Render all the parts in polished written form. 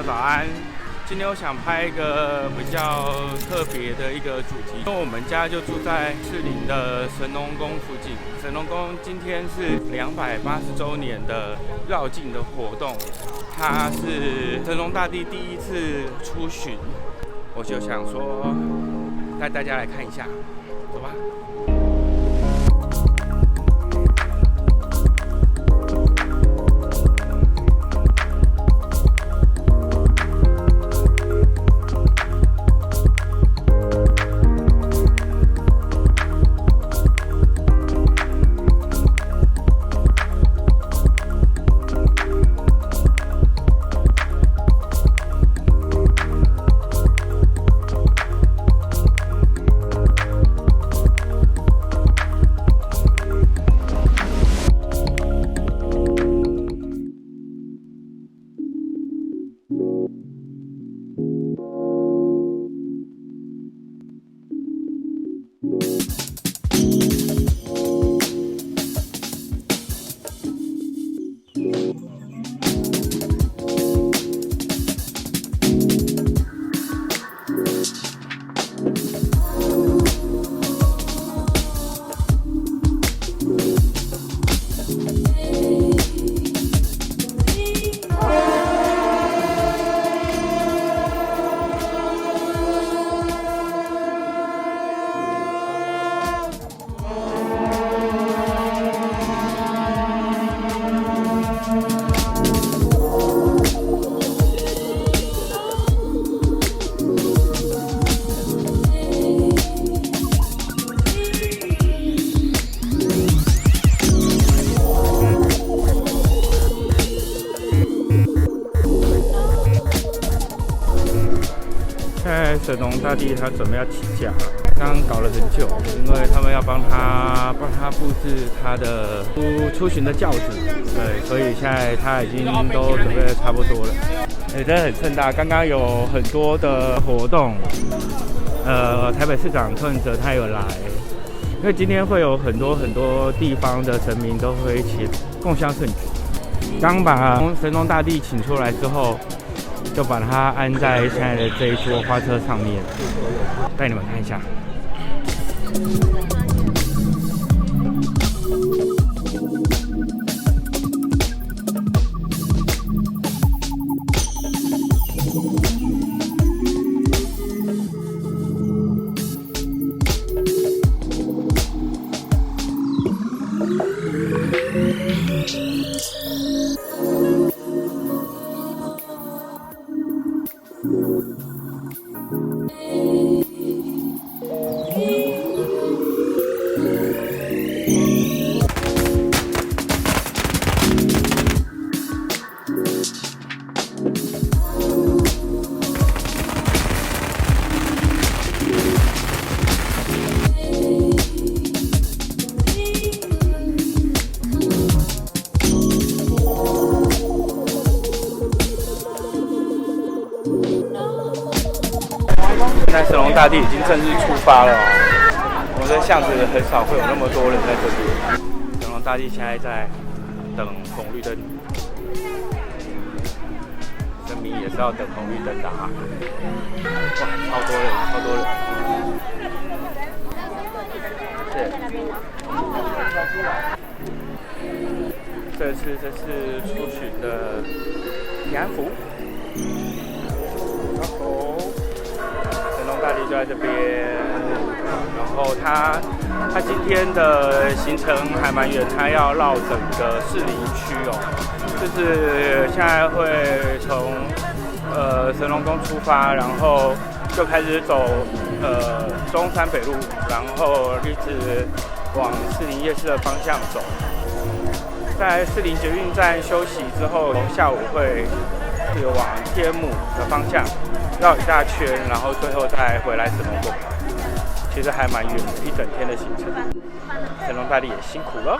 家早安。今天我想拍一个比较特别的一个主题，因为我们家就住在士林的神农宫附近。神农宫今天是280周年的绕境的活动，它是神农大帝第一次出巡，我就想说带大家来看一下，走吧。神农大帝他准备要起驾了，刚刚搞了很久，因为他们要帮他布置他的出巡的轿子，对，所以现在他已经都准备的差不多了，真的很盛大。刚刚有很多的活动，台北市长柯文哲他有来，因为今天会有很多地方的神明都会一起共襄盛举。刚把神农大帝请出来之后，就把它安在现在的这一桌花车上面，带你们看一下。现在神农大帝已经正式出发了哦，我的巷子很少会有那么多人在这里。神农大帝现在在等红绿灯，神明也是要等红绿灯的啊！哇，超多人，超多人！这是出巡的平安符。神农大帝就在这边，然后他今天的行程还蛮远，他要绕整个士林区哦，就是现在会从神农宫出发，然后就开始走中山北路，然后一直往士林夜市的方向走，在士林捷运站休息之后，下午会往天母的方向绕一大圈，然后最后再回来神农宫。其实还蛮远的，一整天的行程。神农大帝也辛苦了。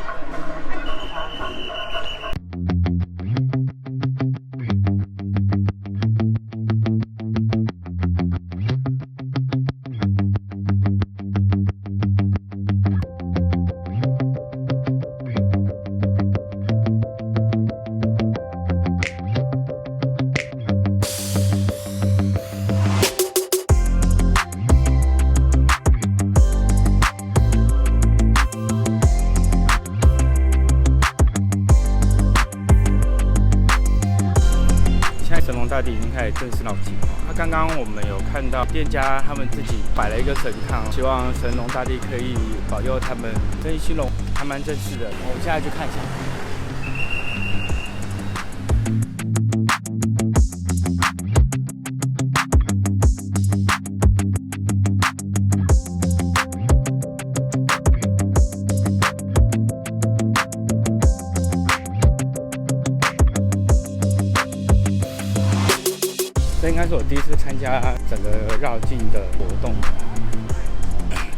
大帝已经开始正式绕境。那刚刚我们有看到店家他们自己摆了一个神堂，希望神农大帝可以保佑他们生意兴隆，还蛮正式的。我们现在去看一下。这应该是我第一次参加整个绕境的活动，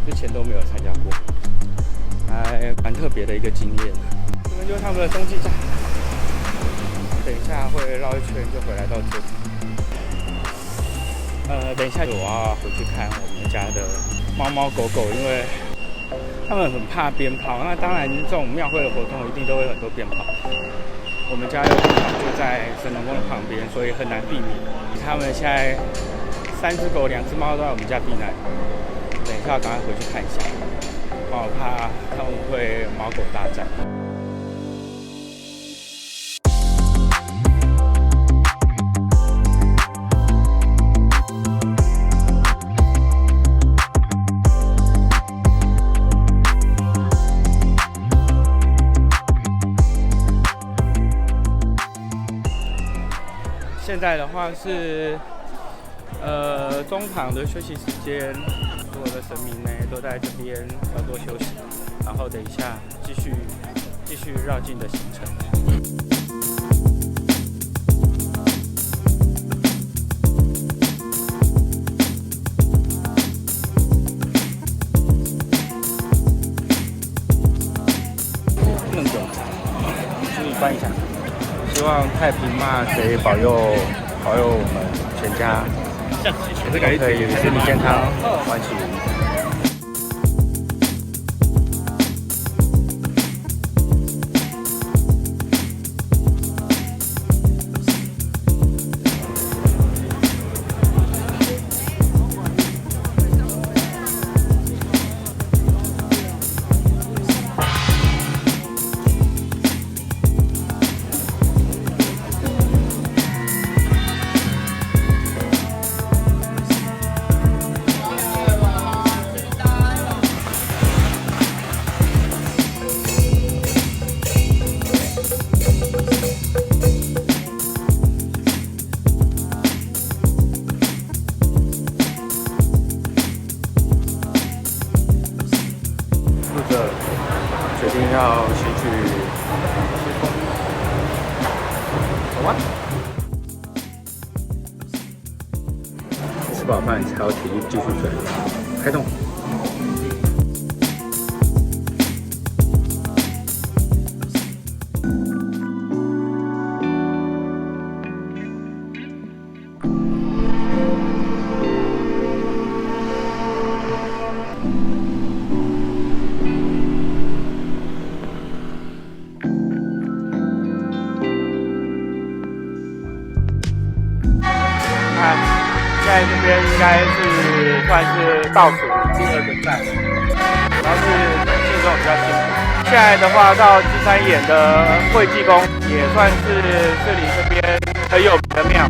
之前都没有参加过，还蛮特别的一个经验。这边就是他们的中继站，等一下会绕一圈就回来到这里。等一下我要回去看我们家的猫猫狗狗，因为他们很怕鞭炮。那当然，这种庙会的活动一定都会很多鞭炮。我们家的工厂就在神农宫的旁边，所以很难避免。他们现在3只狗、2只猫都在我们家避难。等一下，赶快回去看一下，我怕他们会猫狗大战。现在的话是中场的休息时间，所有的神明呢都在这边要多休息，然后等一下继续绕境的行程。不能久，注意关一下。希望太平妈可以保佑我们全家都可以身体健康，万事如意。决定要先去走吧。吃饱饭才有体力继续追，开动！在这边应该是算是倒数第2个站，然后是信众比较辛苦。现在的话到芝山岩的惠济宫也算是这里这边很有名的庙。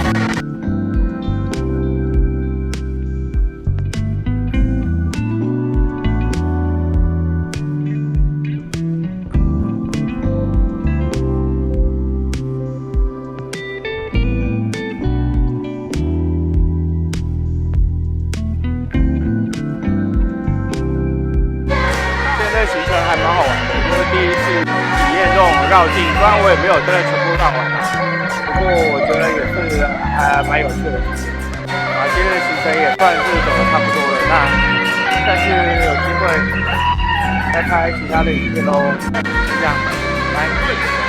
行程还蛮好玩的，就是第一次体验这种绕境，虽然我也没有真的全部绕完，不过我觉得也是还蛮有趣的体验。今天的行程也算是走得差不多了，那但是有机会再拍其他的影片喽，这样，拜。